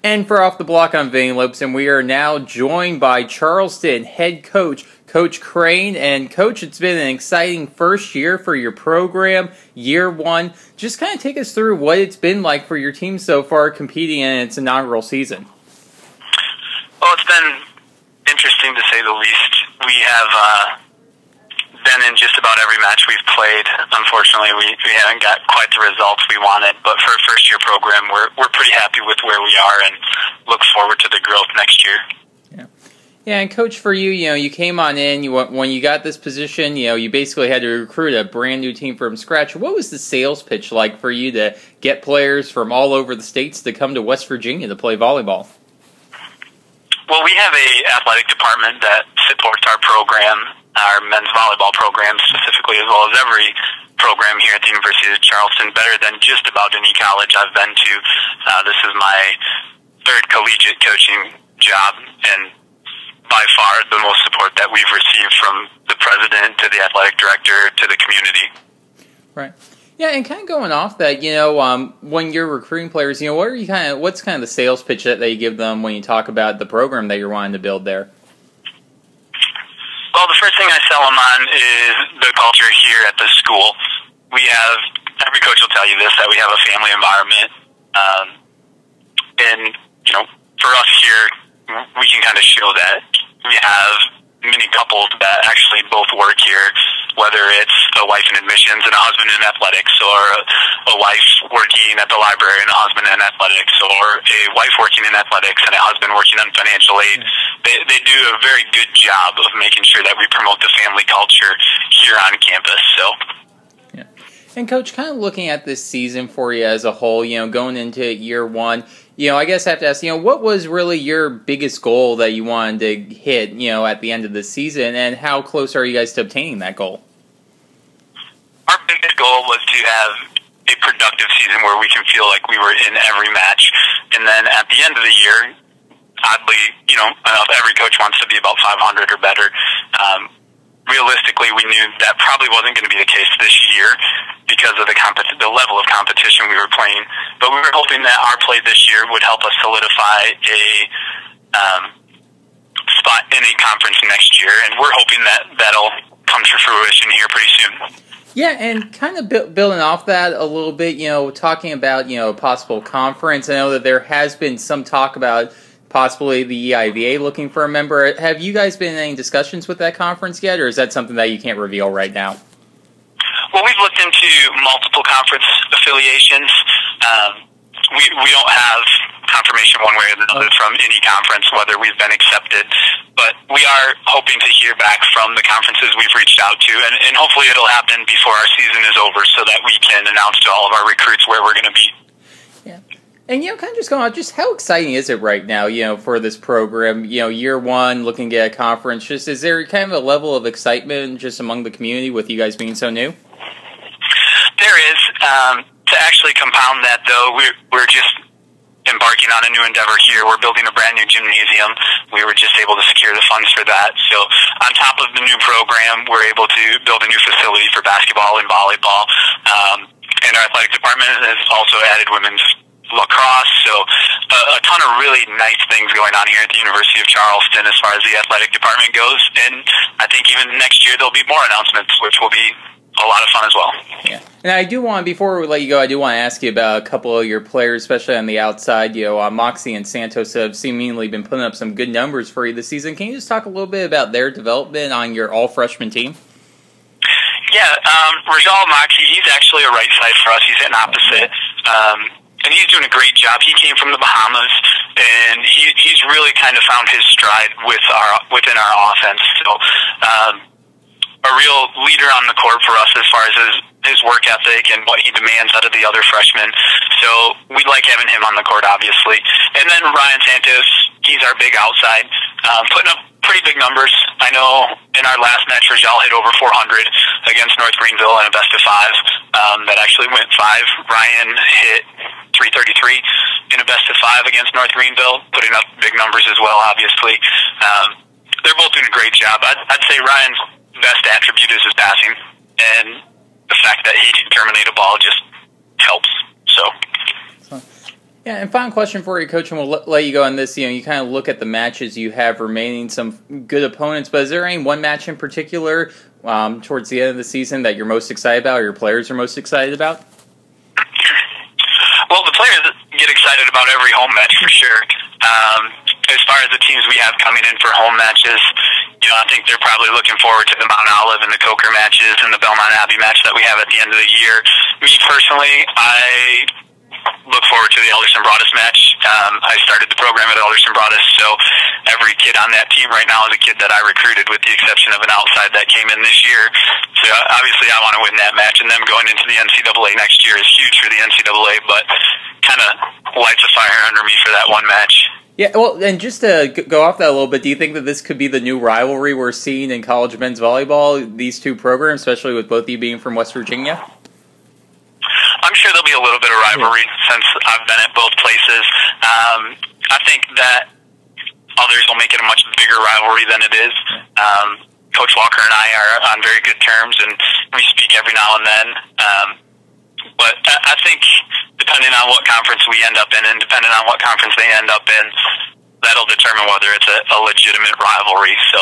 And for Off the Block, I'm Vinny Lopes, and we are now joined by Charleston head coach, Coach Crane. And Coach, it's been an exciting first year for your program, year one. Just kind of take us through what it's been like for your team so far competing in its inaugural season. Well, it's been interesting to say the least. We have been in just about every match we've played. Unfortunately, we haven't got quite the results we wanted, but for a first-year program, we're pretty happy with where we are and look forward to the growth next year. Yeah, and Coach, for you, you came on in, when you got this position, you basically had to recruit a brand new team from scratch. What was the sales pitch like for you to get players from all over the states to come to West Virginia to play volleyball? Well, we have a athletic department that supports our program, our men's volleyball program specifically, as well as every program here at the University of Charleston, better than just about any college I've been to. This is my third collegiate coaching job, and by far the most support that we've received from the president to the athletic director to the community. Right. Yeah, and kind of going off that, when you're recruiting players, what's kind of the sales pitch that they give them when you talk about the program that you're wanting to build there? Well, the first thing I sell them on is the culture here at the school. We have, every coach will tell you this, that we have a family environment. And, for us here, we can kind of show that. We have many couples that actually both work here, whether it's a wife in admissions and a husband in athletics, or a wife working at the library and a husband in athletics, or a wife working in athletics and a husband working on financial aid. They do a very good job of making sure that we promote the family culture here on campus. So. Yeah. And Coach, kind of looking at this season for you as a whole, going into year one, I guess I have to ask, what was really your biggest goal that you wanted to hit, at the end of the season, and how close are you guys to obtaining that goal? Our biggest goal was to have a productive season where we can feel like we were in every match, and then at the end of the year, oddly, every coach wants to be about 500 or better. Realistically, we knew that probably wasn't going to be the case this year because of the level of competition we were playing. But we were hoping that our play this year would help us solidify a spot in a conference next year, and we're hoping that that'll come to fruition here pretty soon. Yeah, and kind of building off that a little bit, talking about, a possible conference. I know that there has been some talk about possibly the EIVA looking for a member. Have you guys been in any discussions with that conference yet, or is that something that you can't reveal right now? Well, we've looked into multiple conference affiliations. We don't have confirmation one way or another from any conference whether we've been accepted, but we are hoping to hear back from the conferences we've reached out to, and hopefully it'll happen before our season is over so that we can announce to all of our recruits where we're going to be. Yeah. And, kind of just going on, just how exciting is it right now, for this program? Year one, looking at a conference, just is there kind of a level of excitement just among the community with you guys being so new? There is. To actually compound that, though, we're just embarking on a new endeavor here. We're building a brand new gymnasium. We were just able to secure the funds for that. So on top of the new program, we're able to build a new facility for basketball and volleyball. And our athletic department has also added women's lacrosse. So a ton of really nice things going on here at the University of Charleston as far as the athletic department goes. And I think even next year there'll be more announcements, which will be a lot of fun as well. Yeah. And I do want, before we let you go, I do want to ask you about a couple of your players, especially on the outside. Moxie and Santos have seemingly been putting up some good numbers for you this season. Can you just talk a little bit about their development on your all-freshman team? Yeah, Rajal Moxie, he's actually a right side for us. He's an opposite. And he's doing a great job. He came from the Bahamas, and he's really kind of found his stride within our offense. So, a real leader on the court for us as far as his work ethic and what he demands out of the other freshmen. So we like having him on the court, obviously. And then Ryan Santos, he's our big outside, putting up pretty big numbers. I know in our last match, Rajal hit over 400 against North Greenville in a best-of-5. That actually went 5. Ryan hit 333 in a best-of-5 against North Greenville, putting up big numbers as well, obviously. They're both doing a great job. I'd say Ryan's best attribute is his passing, and the fact that he can terminate a ball just helps. So Yeah, and final question for you, Coach, and we'll let you go on this. You kind of look at the matches you have remaining, some good opponents, but is there any one match in particular towards the end of the season that you're most excited about, or your players are most excited about? Well, the players get excited about every home match for sure. As far as the teams we have coming in for home matches, I think they're probably looking forward to the Mount Olive and the Coker matches and the Belmont Abbey match that we have at the end of the year. Me personally, I look forward to the Alderson Broadus match. I started the program at Alderson Broadus, so every kid on that team right now is a kid that I recruited, with the exception of an outside that came in this year. So obviously I want to win that match, and them going into the NCAA next year is huge for the NCAA, but kind of lights a fire under me for that one match. Yeah, well, and just to go off that a little bit, do you think that this could be the new rivalry we're seeing in college men's volleyball, these two programs, especially with both of you being from West Virginia? I'm sure there'll be a little bit of rivalry since I've been at both places. I think that others will make it a much bigger rivalry than it is. Coach Walker and I are on very good terms, and we speak every now and then. But I think depending on what conference we end up in and depending on what conference they end up in, that'll determine whether it's a legitimate rivalry. So